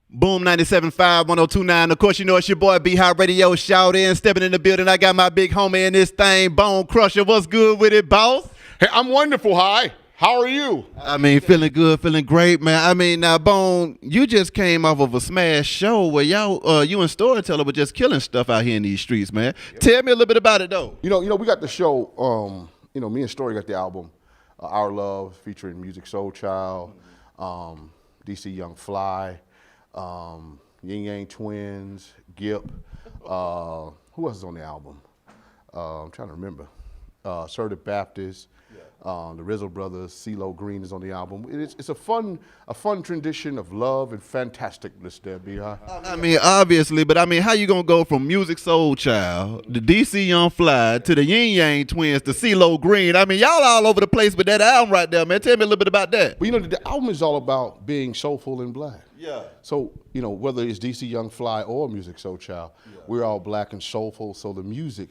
Boom 97.5, 102.9. Of course, you know it's your boy B High Radio. Shout in, stepping in the building. I got my big homie in this thing, Bone Crusher. What's good with it, boss? Hey, I'm wonderful, High. How are you? I mean, feeling good, feeling great, man. I mean, now, Bone, you just came off of a smash show where you and Storyteller were just killing stuff out here in these streets, man. Yep. Tell me a little bit about it, though. You know, we got the show. Me and Story got the album, Our Love, featuring Musiq Soulchild, DC Young Fly. Ying Yang Twins, Gip. Who else is on the album? I'm trying to remember. Assertive Baptist, the Rizzo Brothers, CeeLo Green is on the album. It's a fun tradition of love and fantasticness there, B.I. I mean, obviously, but I mean, how you gonna go from Musiq Soulchild, the DC Young Fly, to the Ying Yang Twins, to CeeLo Green? I mean, y'all all over the place with that album right there, man. Tell me a little bit about that. Well, you know, the album is all about being soulful and black. Yeah. So, you know, whether it's DC Young Fly or Musiq Soulchild, we're all black and soulful. So the music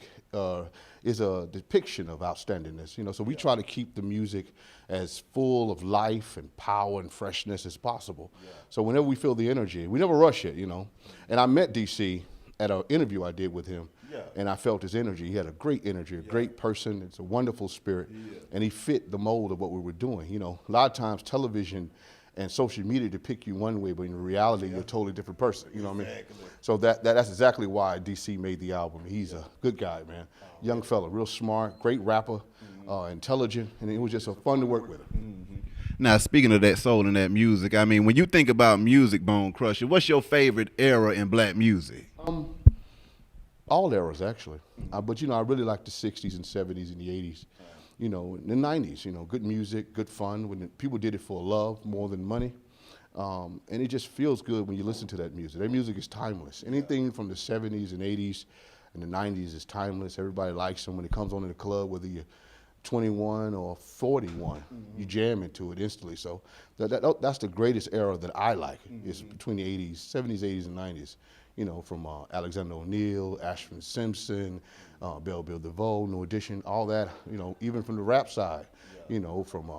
is a depiction of outstandingness. You know, so we try to keep the music as full of life and power and freshness as possible. Yeah. So whenever we feel the energy, we never rush it, you know. And I met DC at an interview I did with him. Yeah. And I felt his energy. He had a great energy, a great person. It's a wonderful spirit. Yeah. And he fit the mold of what we were doing. You know, a lot of times television and social media depict you one way, but in reality, you're a totally different person. You know what I mean? So that's exactly why DC made the album. He's a good guy, man. Young fella, real smart, great rapper, intelligent, and it was just fun to work with him. Now, speaking of that soul and that music, I mean, when you think about music, Bone Crusher, what's your favorite era in black music? All eras, actually. But, you know, I really like the 60s and 70s and the 80s. You know, in the 90s, you know, good music, good fun, when people did it for love more than money. And it just feels good when you listen to that music. That music is timeless. Anything from the 70s and 80s and the 90s is timeless. Everybody likes them. When it comes on in the club, whether you're 21 or 41, you jam into it instantly. So that's the greatest era that I like, is between the 80s, 70s, 80s, and 90s. You know, from Alexander O'Neal, Ashford Simpson, Bell Bill DeVoe, No Edition, all that, you know, even from the rap side, you know, from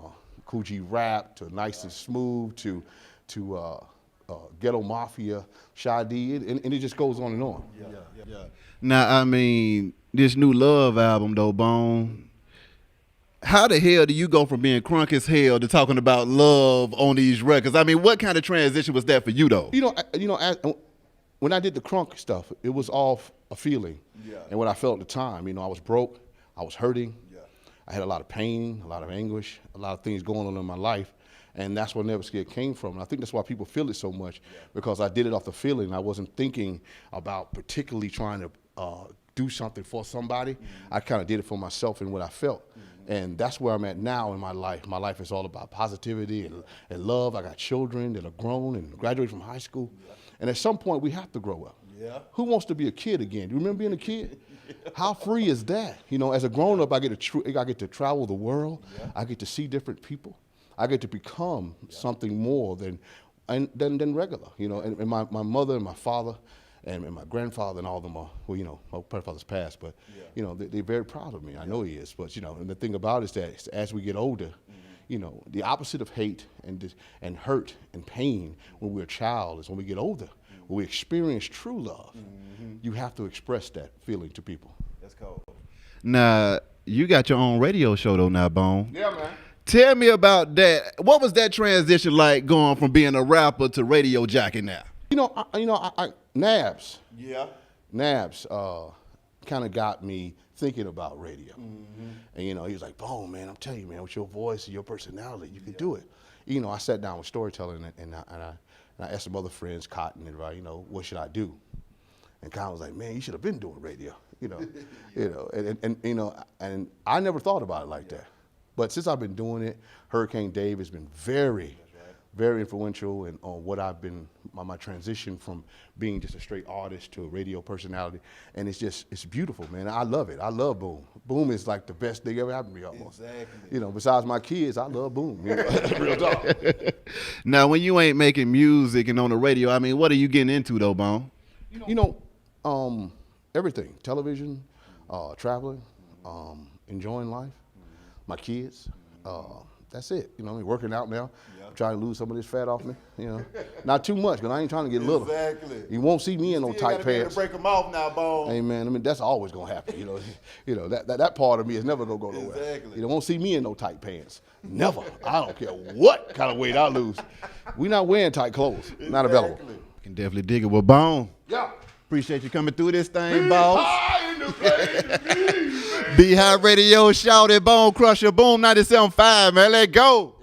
Cool G Rap to Nice and Smooth to Ghetto Mafia, Sade, and it just goes on and on. Yeah. Now, I mean, this new Love album, though, Bone, how the hell do you go from being crunk as hell to talking about love on these records? I mean, what kind of transition was that for you, though? When I did the crunk stuff, it was all a feeling. Yeah. And what I felt at the time, you know, I was broke, I was hurting, I had a lot of pain, a lot of anguish, a lot of things going on in my life, and that's where Never Scared came from. And I think that's why people feel it so much, because I did it off the feeling. I wasn't thinking about particularly trying to do something for somebody. I kind of did it for myself and what I felt. And that's where I'm at now in my life. My life is all about positivity and love. I got children that are grown and graduated from high school. And at some point, we have to grow up. Yeah. Who wants to be a kid again? Do you remember being a kid? How free is that? You know, as a grown up, I get to travel the world. I get to see different people. I get to become something more than regular. You know, and my mother and my father and my grandfather and all of them are, well, you know, my grandfather's passed, but, you know, they're very proud of me. I know he is. But, you know, and the thing about it is that as we get older, you know, the opposite of hate and hurt and pain when we're a child is when we get older, when we experience true love. You have to express that feeling to people. That's cool. Now, you got your own radio show, though, now, Bone. Yeah, man. Tell me about that. What was that transition like, going from being a rapper to radio jockey now? Nabs. Yeah. Nabs kind of got me thinking about radio. And, you know, he was like, Bone, man, I'm telling you, man, with your voice and your personality, you can do it. You know, I sat down with Storytelling and I asked some other friends, Cotton, and, you know, what should I do? And Cotton was like, man, you should have been doing radio, you know. You know, and I never thought about it like that. But since I've been doing it, Hurricane Dave has been very influential on what I've been, my transition from being just a straight artist to a radio personality. And it's beautiful, man. I love it. I love Boom. Boom is like the best thing ever happened to me almost. Exactly. You know, besides my kids, I love Boom. You know? Real talk. Now, when you ain't making music and on the radio, I mean, what are you getting into, though, Bone? You know, everything. Television, traveling, enjoying life, my kids, that's it. You know, I'm working out now. I'm trying to lose some of this fat off me. You know, not too much, because I ain't trying to get little. Exactly. You won't see me in no tight pants. Break them off now, Bone. Hey man, I mean that's always gonna happen. You know that part of me is never gonna go nowhere. Exactly. You won't see me in no tight pants. Never. I don't care what kind of weight I lose. We not wearing tight clothes. Not available. Can definitely dig it with Bone. Yeah. Appreciate you coming through this thing, boss. Be High Radio, shout it, Bone Crusher, Boom 97.5, man. Let go.